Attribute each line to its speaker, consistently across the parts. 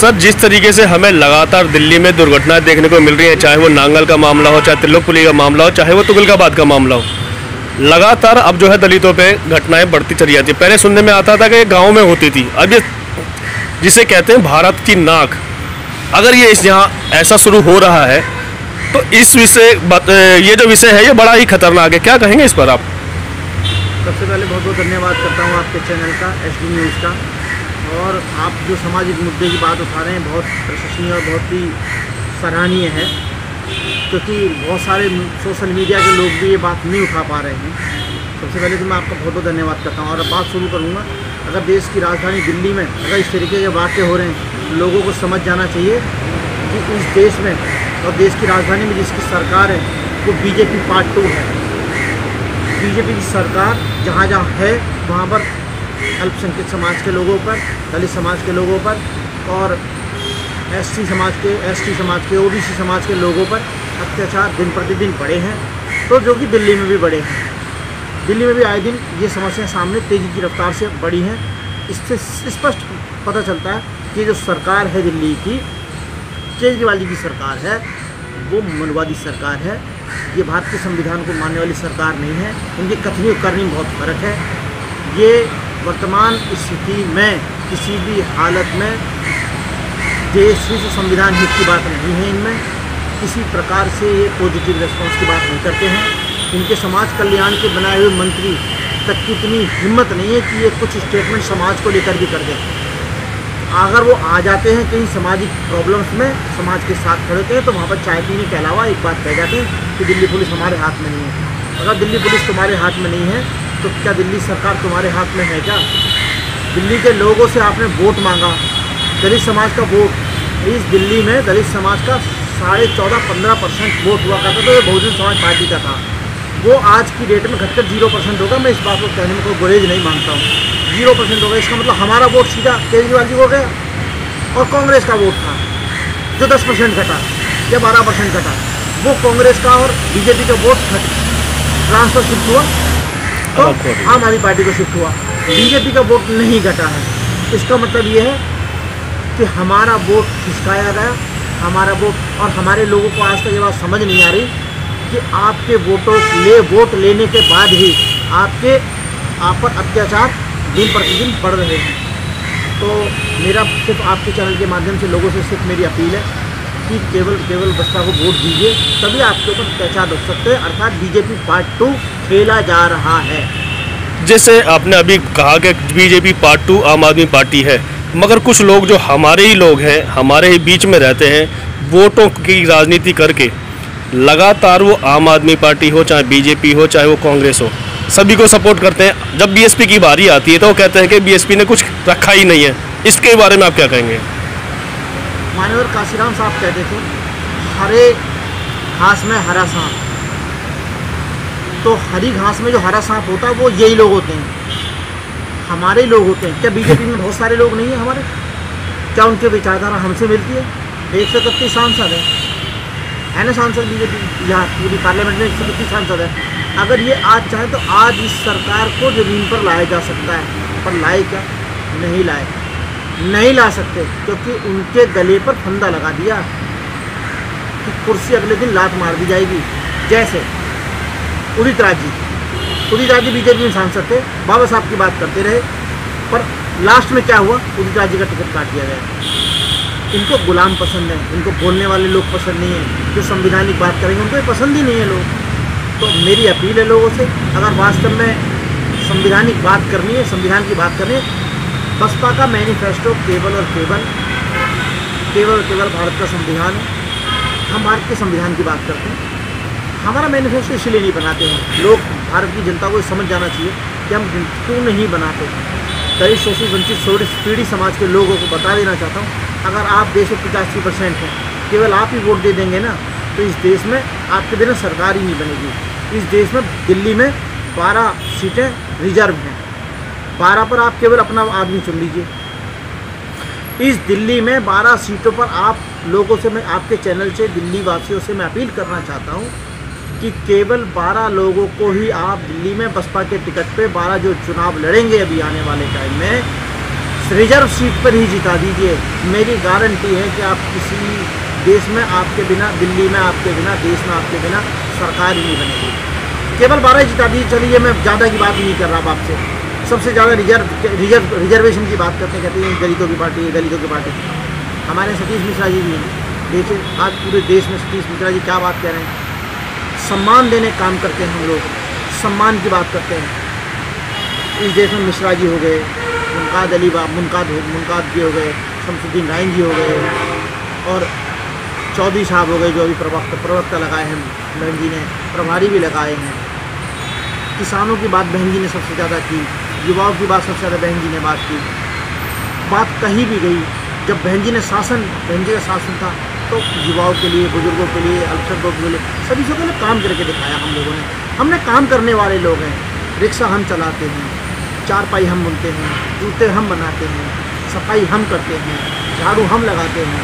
Speaker 1: Sir, जिस तरीके से हमें लगातार दिल्ली में दुर्घटनाएं देखने को मिल रही हैं, चाहे वो नांगल का मामला हो, चाहे त्रिलोकपुरी का मामला हो, चाहे वो तुगलकाबाद का मामला हो, लगातार अब जो है दलितों पे घटनाएं बढ़ती चली जाती है। पहले सुनने में आता था कि ये गाँव में होती थी, अब ये जिसे कहते हैं भारत की नाक, अगर ये इस यहाँ ऐसा शुरू हो रहा है तो इस विषय ये जो विषय है ये बड़ा ही खतरनाक है। क्या कहेंगे इस पर आप?
Speaker 2: सबसे पहले बहुत बहुत धन्यवाद करता हूँ आपके चैनल का, HD न्यूज़ का। और आप जो सामाजिक मुद्दे की बात उठा रहे हैं बहुत प्रशंसनीय और बहुत ही सराहनीय है, क्योंकि बहुत सारे सोशल मीडिया के लोग भी ये बात नहीं उठा पा रहे हैं। सबसे पहले तो मैं आपका बहुत बहुत धन्यवाद करता हूँ। और अब बात शुरू करूँगा, अगर देश की राजधानी दिल्ली में अगर इस तरीके के वाक़ये हो रहे हैं, लोगों को समझ जाना चाहिए कि इस देश में और देश की राजधानी में जिसकी सरकार है वो BJP पार्ट 2 है। BJP की सरकार जहाँ जहाँ है वहाँ पर अल्पसंख्यक समाज के लोगों पर, दलित समाज के लोगों पर और ST समाज के OBC समाज के लोगों पर अत्याचार दिन प्रतिदिन बढ़े हैं, तो जो कि दिल्ली में भी बढ़े हैं। दिल्ली में भी आए दिन ये समस्या सामने तेज़ी की रफ्तार से बढ़ी है। इससे स्पष्ट पता चलता है कि जो सरकार है दिल्ली की, केजरीवाल जी की सरकार है, वो मनवादी सरकार है। ये भारत के संविधान को मानने वाली सरकार नहीं है। इनकी कथनी और करनी में बहुत फ़र्क है। ये वर्तमान स्थिति में किसी भी हालत में देश हित संविधान हित की बात नहीं है। इनमें किसी प्रकार से ये पॉजिटिव रिस्पॉन्स की बात नहीं करते हैं। इनके समाज कल्याण के बनाए हुए मंत्री तक की इतनी हिम्मत नहीं है कि ये कुछ स्टेटमेंट समाज को लेकर भी कर दें। अगर वो आ जाते हैं कहीं सामाजिक प्रॉब्लम्स में, समाज के साथ खड़े होते हैं, तो वहाँ पर चाय पीने के अलावा एक बात कह जाते हैं कि दिल्ली पुलिस हमारे हाथ में नहीं है। अगर दिल्ली पुलिस तुम्हारे हाथ में नहीं है तो क्या दिल्ली सरकार तुम्हारे हाथ में है क्या? दिल्ली के लोगों से आपने वोट मांगा, दलित समाज का वोट। इस दिल्ली में दलित समाज का 14-15% वोट हुआ करता, तो ये बहुजन समाज पार्टी का था। वो आज की डेट में घटकर 0% होगा। मैं इस बात को कहने में कोई गुरेज नहीं मानता हूँ। 0% होगा, इसका मतलब हमारा वोट सीधा केजरीवाल जी को गया और कांग्रेस का वोट था जो 10% घटा या 12% घटा, वो कांग्रेस का और BJP का वोट ट्रांसफर शिफ्ट हुआ तो आम आदमी पार्टी को शिफ्ट हुआ। BJP का वोट नहीं घटा है। इसका मतलब ये है कि हमारा वोट खिसकाया गया, हमारा वोट। और हमारे लोगों को आज तक ये बात समझ नहीं आ रही कि आपके वोट लेने के बाद ही आप पर अत्याचार दिन प्रतिदिन बढ़ रहे हैं। तो मेरा सिर्फ आपके चैनल के माध्यम से लोगों से सिर्फ मेरी अपील है कि केवल बसपा को वोट दीजिए, तभी आपके ऊपर अत्याचार रोक सकते हैं। अर्थात BJP पार्ट 2 खेला जा रहा है।
Speaker 1: जैसे आपने अभी कहा कि BJP पार्ट 2 आम आदमी पार्टी है, मगर कुछ लोग जो हमारे ही लोग हैं, हमारे ही बीच में रहते हैं, वोटों की राजनीति करके लगातार वो आम आदमी पार्टी हो, चाहे BJP हो, चाहे वो कांग्रेस हो, सभी को सपोर्ट करते हैं। जब BSP की बारी आती है तो वो कहते हैं कि BSP ने कुछ रखा ही नहीं है। इसके बारे में आप क्या कहेंगे?
Speaker 2: मान्यवर काशीराम साहब कहते थे, हरे घास में हरा सांप। तो हरी घास में जो हरा सांप होता है वो यही लोग होते हैं, हमारे ही लोग होते हैं। क्या BJP में बहुत सारे लोग नहीं हैं हमारे? क्या उनकी विचारधारा हमसे मिलती है? 131 सांसद है ना सांसद BJP यहाँ पूरी पार्लियामेंट में 131 सांसद है। अगर ये आज चाहे तो आज इस सरकार को ज़मीन पर लाया जा सकता है, पर लाए क्या? नहीं ला सकते, क्योंकि उनके गले पर फंदा लगा दिया कि कुर्सी अगले दिन लात मार दी जाएगी। जैसे उदित राज जी BJP में सांसद थे, बाबा साहब की बात करते रहे, पर लास्ट में क्या हुआ? उदित राज जी का टिकट काट दिया गया। इनको गुलाम पसंद है, इनको बोलने वाले लोग पसंद नहीं है, जो संवैधानिक बात करेंगे उनको पसंद ही नहीं है लोग। तो मेरी अपील है लोगों से, अगर वास्तव में संवैधानिक बात करनी है, संविधान की बात करनी है, बसपा का मैनिफेस्टो केवल और केवल भारत का संविधान है। हम भारत के संविधान की बात करते हैं। हमारा मैनिफेस्टो इसलिए नहीं बनाते हैं, लोग भारत की जनता को समझ जाना चाहिए कि हम क्यों नहीं बनाते। दलित, शोषित, वंचित, पीड़ित समाज के लोगों को बता देना चाहता हूँ, अगर आप देश में 85% हैं, केवल आप ही वोट दे देंगे ना, तो इस देश में आपके बिना सरकार ही नहीं बनेगी। इस देश में दिल्ली में 12 सीटें रिजर्व हैं, 12 पर आप केवल अपना आदमी चुन लीजिए। इस दिल्ली में 12 सीटों पर आप लोगों से, मैं आपके चैनल से दिल्ली वासियों से मैं अपील करना चाहता हूं कि केवल 12 लोगों को ही आप दिल्ली में बसपा के टिकट पे 12 जो चुनाव लड़ेंगे अभी आने वाले टाइम में, रिजर्व सीट पर ही जिता दीजिए। मेरी गारंटी है कि आप किसी देश में आपके बिना, दिल्ली में आपके बिना, देश में आपके बिना सरकार ही नहीं बनेगी। केवल 12 जिता दीजिए। चलिए मैं ज़्यादा की बात नहीं कर रहा अब आपसे। सबसे ज़्यादा रिजर्वेशन की बात करते कहते हैं दलितों की पार्टी है, दलितों की पार्टी। हमारे सतीश मिश्रा जी भी हैं। देखिए आज पूरे देश में सतीश मिश्रा जी क्या बात कह रहे हैं। सम्मान देने काम करते हैं हम लोग, सम्मान की बात करते हैं। इस देश में मिश्रा जी हो गए, मुनकाद अली मुनकाद जी हो गए, शमसुद्दीन राइन जी हो गए, और चौधरी साहब हो गए जो अभी प्रवक्ता लगाए हैं बहन जी ने, प्रभारी भी लगाए हैं। किसानों की बात बहन जी ने सबसे ज़्यादा की, युवाओं की बात सबसे ज़्यादा बहन जी ने बात की। बात कहीं भी गई जब बहन जी का शासन था तो युवाओं के लिए, बुजुर्गों के लिए, अल्पसंख्यकों के लिए, सभी से पहले काम करके दिखाया हम लोगों ने। हमने काम करने वाले लोग हैं। रिक्शा हम चलाते हैं, चारपाई हम बुनते हैं, जूते हम बनाते हैं, सफाई हम करते हैं, झाड़ू हम लगाते हैं।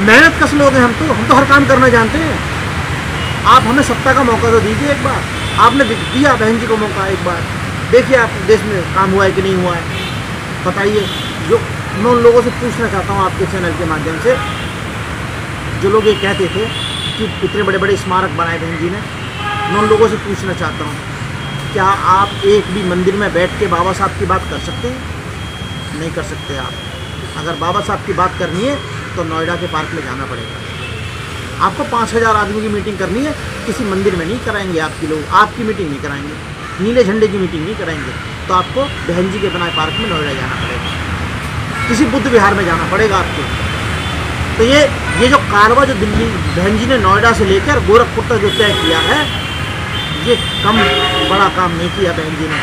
Speaker 2: मेहनत कश लोग हैं हम तो हर काम करना जानते हैं। आप हमें सत्ता का मौका तो दीजिए एक बार। आपने दिया बहन जी को मौका एक बार, देखिए आप देश में काम हुआ है कि नहीं हुआ है, बताइए। जो मैं उन लोगों से पूछना चाहता हूँ आपके चैनल के माध्यम से, जो लोग ये कहते थे कि इतने बड़े बड़े स्मारक बनाए बहन जी ने, मैं उन लोगों से पूछना चाहता हूँ, क्या आप एक भी मंदिर में बैठ के बाबा साहब की बात कर सकते हैं? नहीं कर सकते आप। अगर बाबा साहब की बात करनी है तो नोएडा के पार्क में जाना पड़ेगा। आपको 5000 आदमी की मीटिंग करनी है, किसी मंदिर में नहीं कराएंगे आपकी लोग, आपकी मीटिंग नहीं कराएंगे, नीले झंडे की मीटिंग नहीं कराएंगे। तो आपको बहन जी के बनाए पार्क में नोएडा जाना पड़ेगा, किसी बुद्ध विहार में जाना पड़ेगा आपको। तो ये जो कारवा जो दिल्ली बहन जी ने नोएडा से लेकर गोरखपुर तक जो तय किया है, ये कम बड़ा काम नहीं किया बहन जी ने।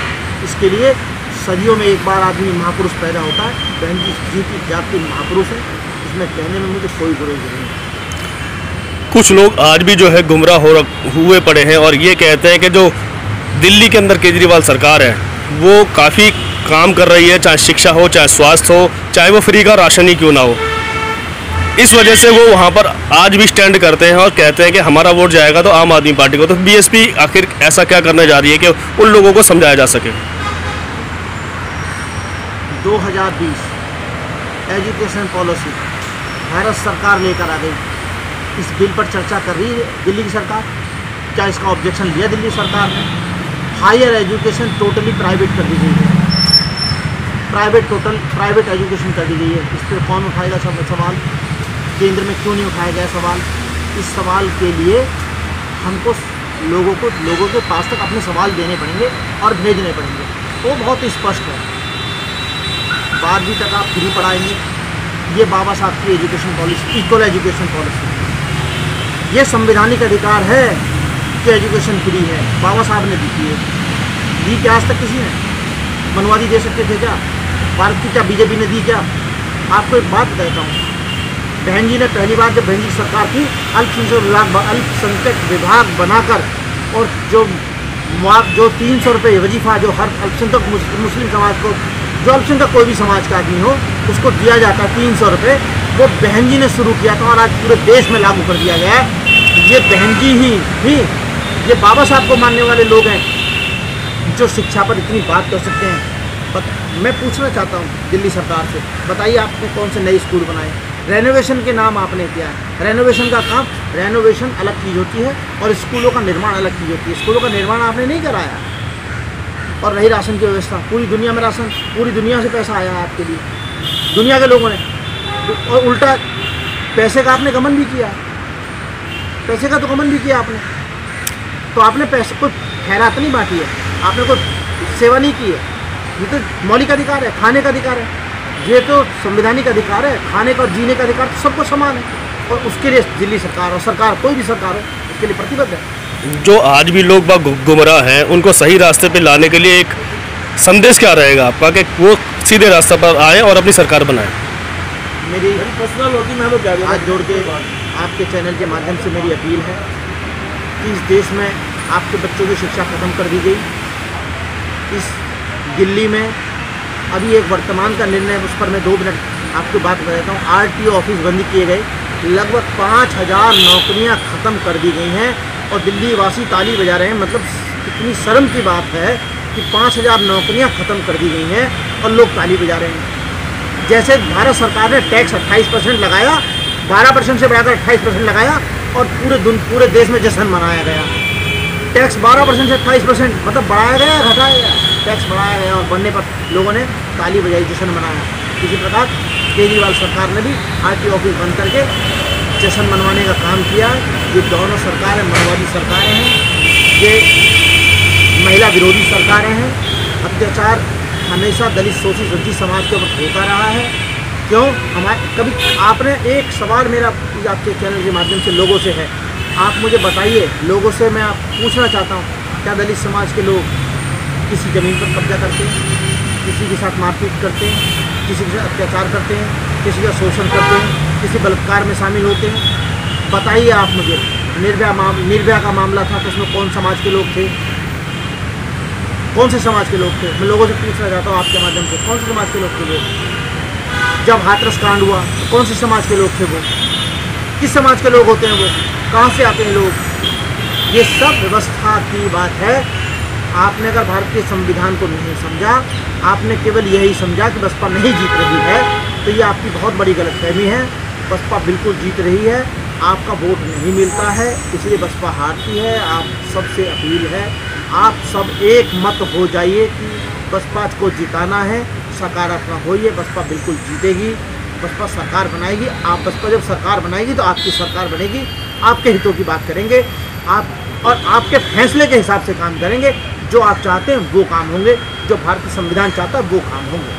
Speaker 2: इसके लिए सदियों में एक बार आदमी महापुरुष पैदा होता है। बहन जी की जाति महापुरुष है, इसमें कहने में मुझे कोई गुरेज नहीं है।
Speaker 1: कुछ लोग आज भी जो है गुमराह हुए पड़े हैं और ये कहते हैं कि जो दिल्ली के अंदर केजरीवाल सरकार है वो काफ़ी काम कर रही है, चाहे शिक्षा हो, चाहे स्वास्थ्य हो, चाहे वो फ्री का राशन ही क्यों ना हो। इस वजह से वो वहाँ पर आज भी स्टैंड करते हैं और कहते हैं कि हमारा वोट जाएगा तो आम आदमी पार्टी को। तो बीएसपी आखिर ऐसा क्या करने जा रही है कि उन लोगों को समझाया जा सके?
Speaker 2: 2020 एजुकेशन पॉलिसी भारत सरकार लेकर आ गई। इस बिल पर चर्चा कर रही है दिल्ली की सरकार। क्या इसका ऑब्जेक्शन लिया दिल्ली सरकार ने? हायर एजुकेशन टोटली प्राइवेट कर दी गई है, प्राइवेट एजुकेशन कर दी गई है। इस पर कौन उठाएगा सवाल? केंद्र में क्यों नहीं उठाया गया सवाल? इस सवाल के लिए हमको लोगों के पास तक अपने सवाल देने पड़ेंगे और भेजने पड़ेंगे। वो बहुत स्पष्ट है। 12वीं तक आप फ्री पढ़ाएंगे, ये बाबा साहब की education policy, equal education policy. ये संवैधानिक अधिकार है कि एजुकेशन फ्री है, बाबा साहब ने दी क्या आज तक किसी ने? मनवादी दे सकते थे क्या? भारत की क्या बीजेपी ने दी क्या? आपको एक बात कहता हूँ, बहन जी ने पहली बार जब बहन जी सरकार थी अल्पसंख्यक विभाग बनाकर, और जो 300 रुपये वजीफा जो हर अल्पसंख्यक मुस्लिम समाज को, जो अल्पसंख्यक कोई भी समाज का आदमी हो उसको दिया जाता है 300 रुपये, वो बहन जी ने शुरू किया था और आज पूरे देश में लागू कर दिया गया है। ये बहन जी ही ये बाबा साहब को मानने वाले लोग हैं जो शिक्षा पर इतनी बात कर सकते हैं। मैं पूछना चाहता हूँ दिल्ली सरकार से, बताइए आपने कौन से नए स्कूल बनाए? रेनोवेशन के नाम आपने किया है। रेनोवेशन का काम, रेनोवेशन अलग चीज़ होती है और स्कूलों का निर्माण अलग चीज़ होती है। स्कूलों का निर्माण आपने नहीं कराया। और रही राशन की व्यवस्था, पूरी दुनिया में राशन, पूरी दुनिया से पैसा आया है आपके लिए, दुनिया के लोगों ने, और उल्टा पैसे का आपने गमन भी किया। पैसे का तो गमन भी किया आपने। तो आपने पैसे कोई खैरात नहीं बांटी है, आपने कोई सेवा नहीं की है। ये तो मौलिक अधिकार है, खाने का अधिकार है, ये तो संवैधानिक अधिकार है, खाने का और जीने का अधिकार तो सबको समान है। और उसके लिए दिल्ली सरकार और सरकार कोई भी सरकार हो उसके लिए प्रतिबद्ध है।
Speaker 1: जो आज भी लोग गुमराह हैं उनको सही रास्ते पे लाने के लिए एक संदेश क्या रहेगा आपका कि वो सीधे रास्ते पर आए और अपनी सरकार बनाएं?
Speaker 2: मेरी पर्सनल होती, मैं लोग हाथ जोड़ के आपके चैनल के माध्यम से मेरी अपील है कि इस देश में आपके बच्चों की शिक्षा खत्म कर दी गई। इस दिल्ली में अभी एक वर्तमान का निर्णय, उस पर मैं 2 मिनट आपको बात बताता हूँ। RTO ऑफिस बंद किए गए, लगभग 5000 नौकरियाँ ख़त्म कर दी गई हैं और दिल्ली वासी ताली बजा रहे हैं। मतलब कितनी शर्म की बात है कि 5000 नौकरियाँ ख़त्म कर दी गई हैं और लोग ताली बजा रहे हैं। जैसे भारत सरकार ने टैक्स 28% लगाया, 12% से बढ़ाकर 28% लगाया और पूरे देश में जश्न मनाया गया। टैक्स 12% से 28% मतलब बढ़ाया गया, घटाया गया, टैक्स बढ़ाया गया और बढ़ने पर लोगों ने ताली बजाई, जश्न मनाया। इसी प्रकार केजरीवाल सरकार ने भी आरटीओ ऑफिस बंद करके जश्न मनवाने का काम किया। ये दोनों सरकारें माओवादी सरकारें हैं, ये महिला विरोधी सरकारें हैं। अत्याचार हमेशा दलित शोषित वंचित समाज के ऊपर होता रहा है। क्यों? हमारे कभी आपने एक सवाल मेरा आपके चैनल के माध्यम से लोगों से है, आप मुझे बताइए, लोगों से मैं आप पूछना चाहता हूँ, क्या दलित समाज के लोग किसी ज़मीन पर कब्जा करते हैं, किसी के साथ मारपीट करते हैं, किसी के साथ अत्याचार करते हैं, किसी का शोषण करते हैं, किसी बलात्कार में शामिल होते हैं? बताइए आप मुझे। निर्भया का मामला था तो उसमें कौन समाज के लोग थे, कौन से समाज के लोग थे? मैं लोगों से पूछना चाहता हूँ आपके माध्यम से, कौन से समाज के लोग थे वो? जब हाथरस कांड हुआ तो कौन से समाज के लोग थे वो? किस समाज के लोग होते हैं वो? कहाँ से आते हैं लोग? ये सब व्यवस्था की बात है। आपने अगर भारतीय संविधान को नहीं समझा, आपने केवल यही समझा कि बसपा नहीं जीत रही है, तो ये आपकी बहुत बड़ी गलतफहमी है। बसपा बिल्कुल जीत रही है, आपका वोट नहीं मिलता है, इसलिए बसपा हारती है। आप सबसे अपील है, आप सब एक मत हो जाइए कि बसपा को जिताना है, सकारात्मक होइए। बसपा बिल्कुल जीतेगी, बसपा सरकार बनाएगी। आप बसपा जब सरकार बनाएगी तो आपकी सरकार बनेगी, आपके हितों की बात करेंगे आप, और आपके फैसले के हिसाब से काम करेंगे। जो आप चाहते हैं वो काम होंगे, जो भारतीय संविधान चाहता है वो काम होंगे।